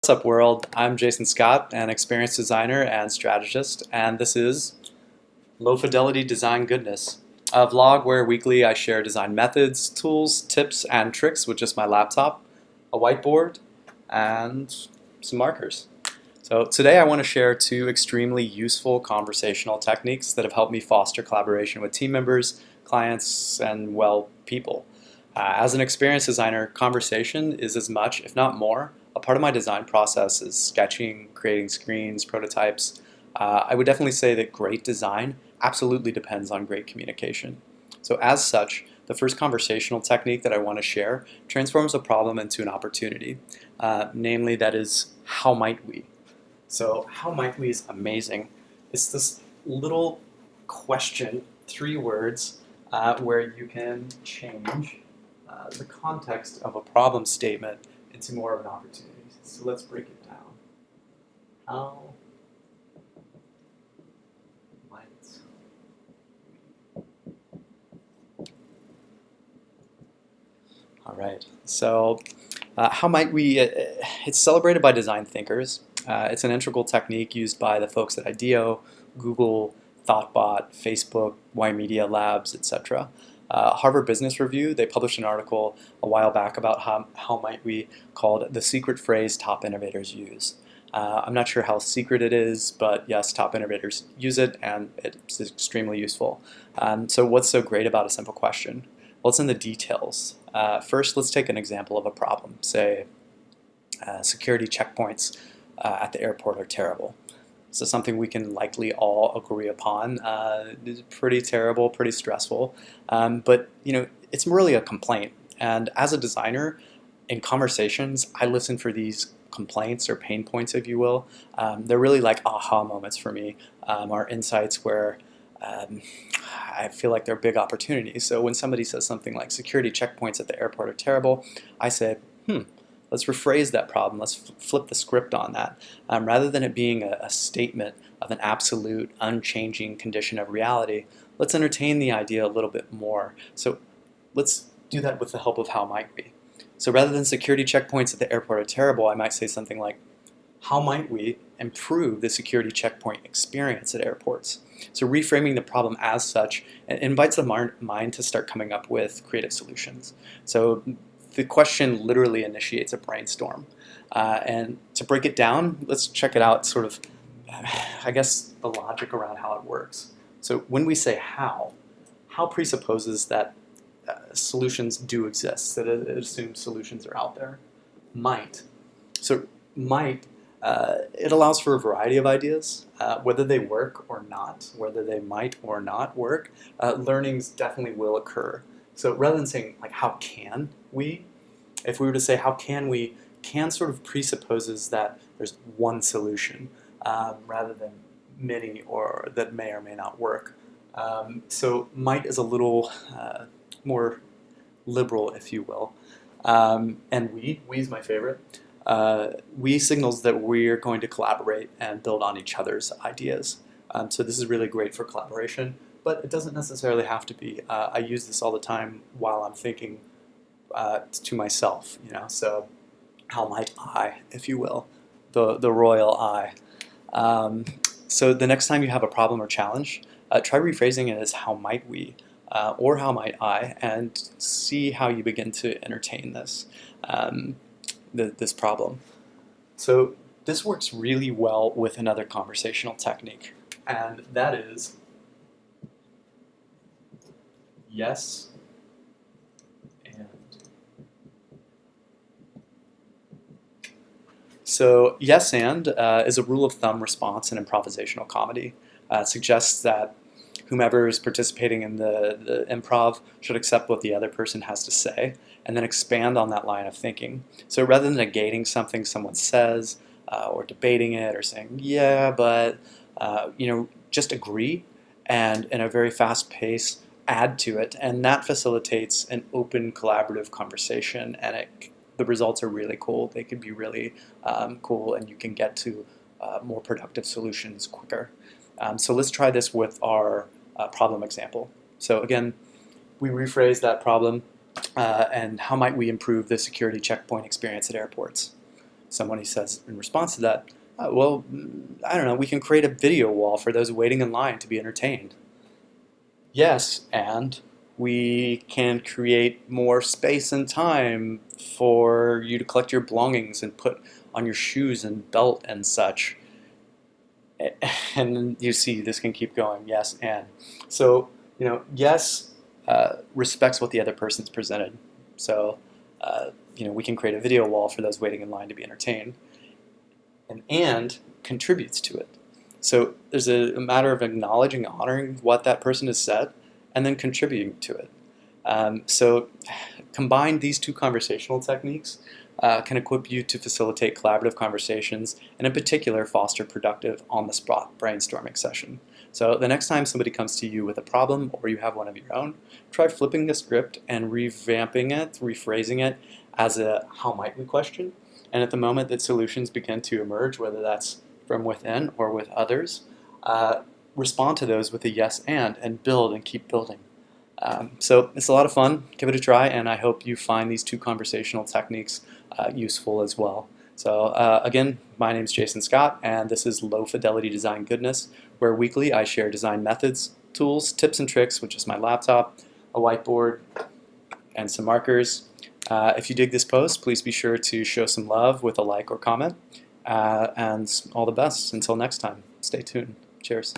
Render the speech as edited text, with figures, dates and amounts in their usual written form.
What's up, world? I'm Jason Scott, an experienced designer and strategist, and this is Low-Fidelity Design Goodness, a vlog where weekly I share design methods, tools, tips, and tricks with just my laptop, a whiteboard, and some markers. So today I want to share two extremely useful conversational techniques that have helped me foster collaboration with team members, clients, and, well, people. As an experienced designer, conversation is as much, if not more, a part of my design process as sketching, creating screens, prototypes. I would definitely say that great design absolutely depends on great communication. So as such, the first conversational technique that I want to share transforms a problem into an opportunity. Namely, that is, how might we? So how might we is amazing. It's this little question, 3 words, where you can change the context of a problem statement into more of an opportunity. So let's break it down. How might we? All right. So how might we? It's celebrated by design thinkers. It's an integral technique used by the folks at IDEO, Google, ThoughtBot, Facebook, Y Media Labs, etc. Harvard Business Review, they published an article a while back about how might we, called the secret phrase top innovators use. I'm not sure how secret it is, but yes, top innovators use it, and it's extremely useful. So what's so great about a simple question? Well, it's in the details. First, let's take an example of a problem. Say, security checkpoints at the airport are terrible. So something we can likely all agree upon. It's pretty terrible, pretty stressful, but it's really a complaint. And as a designer, in conversations, I listen for these complaints or pain points, if you will. They're really like aha moments for me, or insights where I feel like they're big opportunities. So when somebody says something like security checkpoints at the airport are terrible, I say, let's rephrase that problem. Let's flip the script on that. Rather than it being a statement of an absolute, unchanging condition of reality, let's entertain the idea a little bit more. So let's do that with the help of how might we. So rather than security checkpoints at the airport are terrible, I might say something like, how might we improve the security checkpoint experience at airports? So reframing the problem as such invites the mind to start coming up with creative solutions. So the question literally initiates a brainstorm. And to break it down, let's check it out, sort of, I guess, the logic around how it works. So when we say how presupposes that solutions do exist, that it assumes solutions are out there. Might. So might, it allows for a variety of ideas, whether they work or not, whether they might or not work. Learnings definitely will occur. So rather than saying, like, how can we, if we were to say, how can we, can sort of presupposes that there's one solution rather than many or that may or may not work. So might is a little more liberal, if you will. And we is my favorite. We signals that we're going to collaborate and build on each other's ideas. So this is really great for collaboration. But it doesn't necessarily have to be. I use this all the time while I'm thinking to myself, so how might I, if you will, the royal I. So the next time you have a problem or challenge, try rephrasing it as how might we, or how might I, and see how you begin to entertain this, this problem. So this works really well with another conversational technique, and that is yes and. So yes and is a rule of thumb response in improvisational comedy. It suggests that whomever is participating in the improv should accept what the other person has to say and then expand on that line of thinking. So rather than negating something someone says or debating it or saying, yeah, but, just agree and in a very fast pace add to it, and that facilitates an open collaborative conversation, and the results are really cool. They can be really cool, and you can get to more productive solutions quicker. So let's try this with our problem example. So again, we rephrase that problem, and how might we improve the security checkpoint experience at airports? Somebody says in response to that, well, I don't know, we can create a video wall for those waiting in line to be entertained. Yes, and we can create more space and time for you to collect your belongings and put on your shoes and belt and such. And you see, this can keep going. Yes, and. So, yes respects what the other person's presented. So, we can create a video wall for those waiting in line to be entertained. And contributes to it. So there's a matter of acknowledging, honoring what that person has said, and then contributing to it. So combine these two conversational techniques can equip you to facilitate collaborative conversations, and in particular foster productive on-the-spot brainstorming session. So the next time somebody comes to you with a problem or you have one of your own, try flipping the script and revamping it, rephrasing it as a how might we question. And at the moment that solutions begin to emerge, whether that's from within or with others, respond to those with a yes and build and keep building. So it's a lot of fun. Give it a try, and I hope you find these two conversational techniques useful as well. So again, my name is Jason Scott, and this is Low-Fidelity Design Goodness, where weekly I share design methods, tools, tips, and tricks, which is my laptop, a whiteboard, and some markers. If you dig this post, please be sure to show some love with a like or comment. And all the best. Until next time, stay tuned. Cheers.